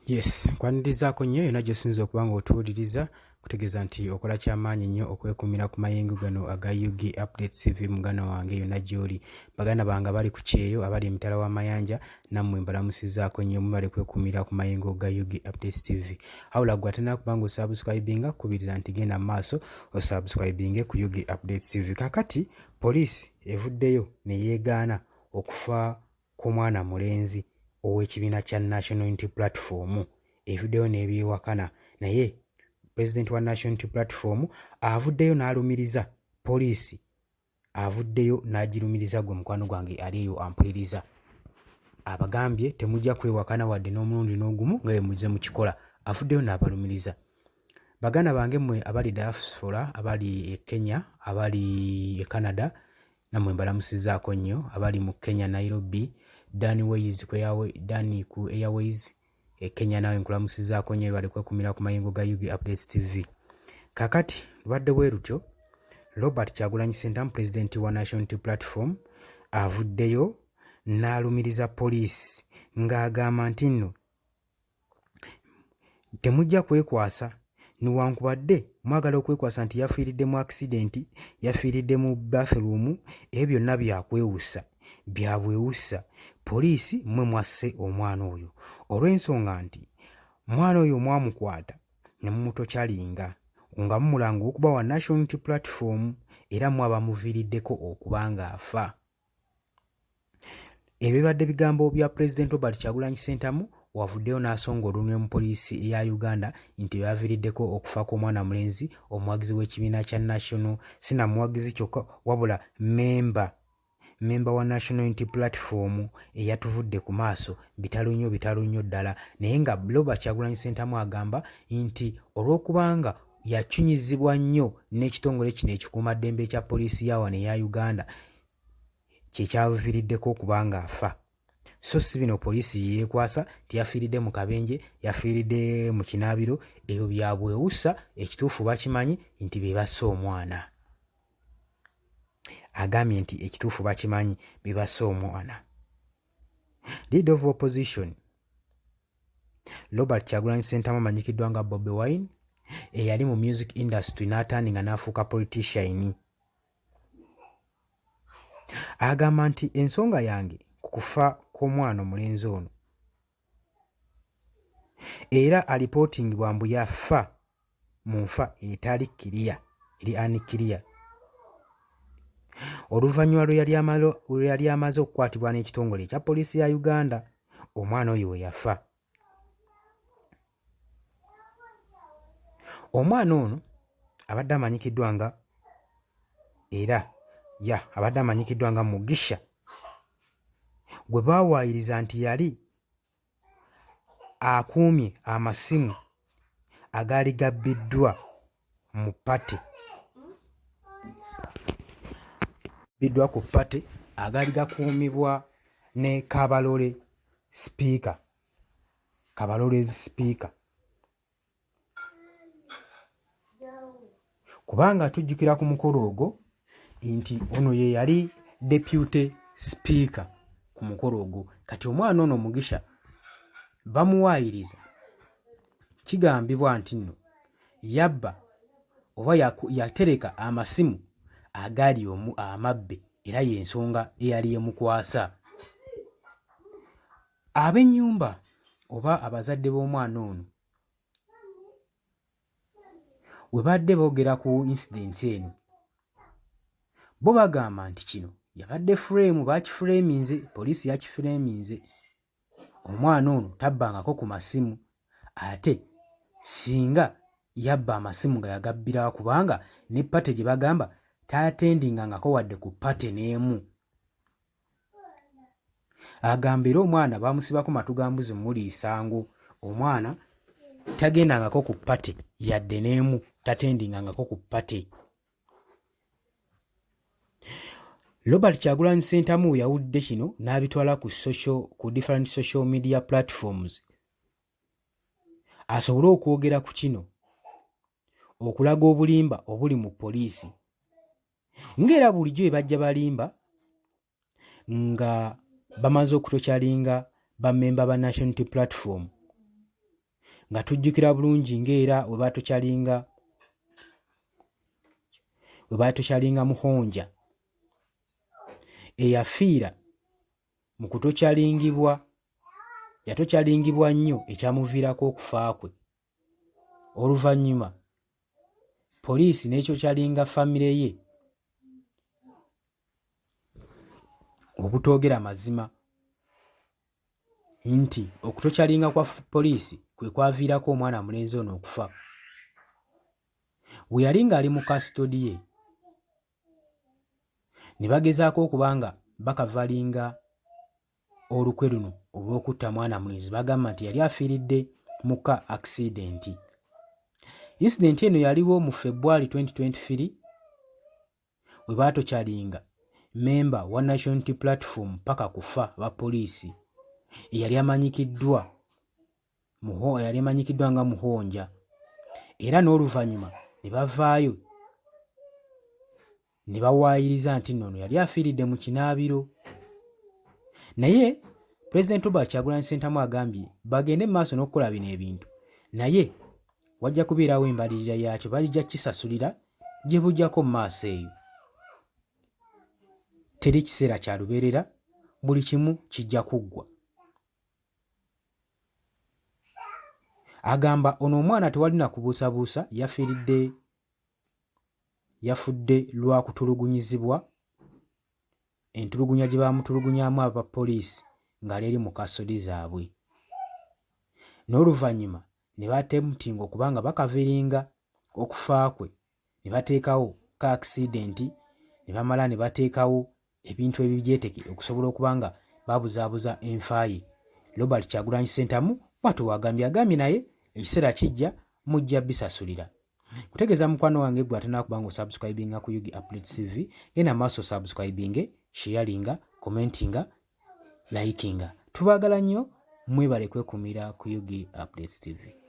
Yes, nkwanirizaako nnyo yonna gy'osinza okuba ng'otuwuliriza kutegeeza nti okola ky'amaanyi nnyo okwekumira ku mayengo gano aga UG Updates TV muganda wange yonna gy'oli. Baganda bange abali ku kyeyo abali emitala w'amayanja nammwe mbalamusizaako nnyo mubale kwekumira ku mayengo ga UG Updates TV. Awula ggwe ate nakuba ng'osubscribinga kubiriza nti genda mu maaso osubscribinge ku UG Updates TV. Kaakati poliisi evuddeyo ne yeegaana okufa kw'omwana mulenzi ow'ekibiina kya National Unity Platform. Evuddeyo n'ebyewakana naye pulezidenti wa National Unity Platform avuddeyo n'alumiriza poliisi, avuddeyo n'agirumiriza gwe mukwano gwange ali eyo ampuliriza. Abagambye temujja kwewakana wadde n'omulundi n'ogumu nga bwe muzze mu kikola. Avuddeyo n'abalumiriza. Baganda bange mmwe abali diaspora, abali e Kenya, abali e Canada, nammwe mbalamusizaako nnyo. Abali mu Kenya Nairobi, Danny ku Airways e Kenya nawe nkulamusizaako nnyo bali kwekumira ku mayengo ga UG Updates TV. Kakati lubadde bwe lutyo, Robert Kyagulanyi Ssentamu pulezidenti wa National Unity Platform avuddeyo n'alumiriza poliisi ng'agamba nti nno temujja kwekwasa newankubadde mwagala okwekwasa nti yafiiridde mu accident, yafiiridde mu bathroom, ebyo byonna byakwewusa, byabwewusa. Poliisi mmwe mwasse omwana oyo olw'ensonga nti mwana oyo mwamukwata ne mumutokyalinga nga mumulanga okuba wa National Unity Platform era mwaba muviiriddeko okuba ng'afa. Ebyo bibadde bigambo bya Pulezidenti Robert Kyagulanyi Ssentamu wavuddeyo n'asonga olunwe mu poliisi eya Uganda nti yaviiriddeko okufa kw'omwana mulenzi omuwagizi w'ekibiina kya National, sina muwagizi kyokka wabula memba wa National Unity Platform eyatuvudde ku maaso bitalo nnyo ddala. Naye nga Robert Kyagulanyi Ssentamu agamba nti olw'okubanga yakyunyizibwa nnyo n'ekitongole kino ekikuumaddembe ekya poliisi ya wano eya Uganda kyekyaviiriddeko okuba ng'afa. So si bino poliisi yeekwasa, tiyafiiridde mu kabenje, yafiiridde mu kinaabiro, ebyo byabwewusa, ekituufu bakimanyi nti be basse omwana. Agambye nti ekituufu bakimanyi be basse omwana. Leader of Opposition Robert Kyagulanyi Ssentamu amanyikiddwa nga Bobi Wine eyali mu music industry n'atandinga n'afuuka politician. Agamba nti ensonga yange ku kufa kw'omwana omulenzi ono era alipootingibwa mbu yafa mu nfa etali kiriya, eri anikiriya. Oluvannyuma lwe yali amaze okukwatibwa n'ekitongole ekya poliisi ya Uganda, omwana oyo we yafa. Omwana ono abadde amanyikiddwa nga Mugisha, gwe baawaayiriza nti yali akuumye amasimu agaali gabbiddwa mu pate, ku pate agaali gakuumibwa ne Kabalole sipiika, Kabalolezi sipiika. Kubanga tujjukira ku mukolo ogwo nti ono ye yali deputy speaker ku mukolo ogwo. Kati omwana ono Mugisha bamuwaayiriza, kigambibwa nti nno yabba oba yatereka amasimu agaali amabbe era y'ensonga eyali emukwasa. Ab'ennyumba oba abazadde b'omwana ono we badde boogera ku incident eno, bo bagamba nti kino yabadde bakifuleeminze, poliisi yakifuleeminze. Omwana ono tabbangako ku masimu, ate singa yabba amasimu nga yagabbira kubanga ne pate gye bagamba taatendingangako wadde ku pate n'emu. Agamba era omwana baamusibako matugambuzi muliisango, omwana tagendangako ku pate yadde n'emu, tatendingangako ku pate. Robert Kyagulanyi Ssentamu yawudde kino n'abitwala ku different social media platforms asobole okwogera ku kino, okulaga obulimba obuli mu poliisi. Ng'era bulijjo bwe bajja balimba nga bamaze okutokyalinga bammemba ba National Unity Platform, nga tujjukira bulungi ng'era we baatokyalinga Muhonja eyafiira mu yatokyalingibwa nnyo ekyamuviirako okufa kwe. Oluvannyuma poliisi n'ekyokyalinga famire ye obutoogera mazima nti okutokyalinga kwa poliisi kwe kwaviirako omwana mulenzi ono okufa. Bwe yali ng'ali mu kasitodi ye ne bagezaako okuba nga bakavalinga olukwe luno olw'okutta mwana mulenzi. Bagamba nti yali afiiridde mu ka akisidenti. Insidenti eno yaliwo mu February 2023 we baatokyalinga memba wa National Unity Platform paka kufa ba poliisi yali amanyikiddwa nga Muhonja, era n'oluvannyuma ne bavaayo ne bawaayiriza nti nno yali afiiridde mu kinaabiro. Naye Pulezidenti Robert Kyagulanyi Ssentamu agambye bagende mu maaso n'okukola bino ebintu, naye wajja kubeerawo embalirira yaakyo, balijja kisasulira gye bujjako mu maaso eyo. Teri kiseera kya lubeerera, buli kimu kijja kuggwa. Agamba ono omwana tewali na kubuusabuusa, yafudde lwa kutulugunyizibwa, entulugunya gye baamutulugunyamu abapoliisi ng'ali eri mu kasodi zaabwe. N'oluvannyuma ne batemutinga okubanga bakaviringa okufa kwe, ne bateekawo ka akisidenti, ne bamala ne bateekawo ebintu ebibyeteke okusobola okuba nga babuzaabuza enfa ye. Robert Kyagulanyi Ssentamu bw'atyo agambye naye ekiseera kijja mujja bisasulira. Kutegeeza mukwano wange gwe ate nakuba nga osubscribinga ku Yugi Updates TV, genda maaso subscribinge, sharinga, commentinga, likinga. Tubaagala nnyo, mwebale kwekuumira ku Yugi Updates TV.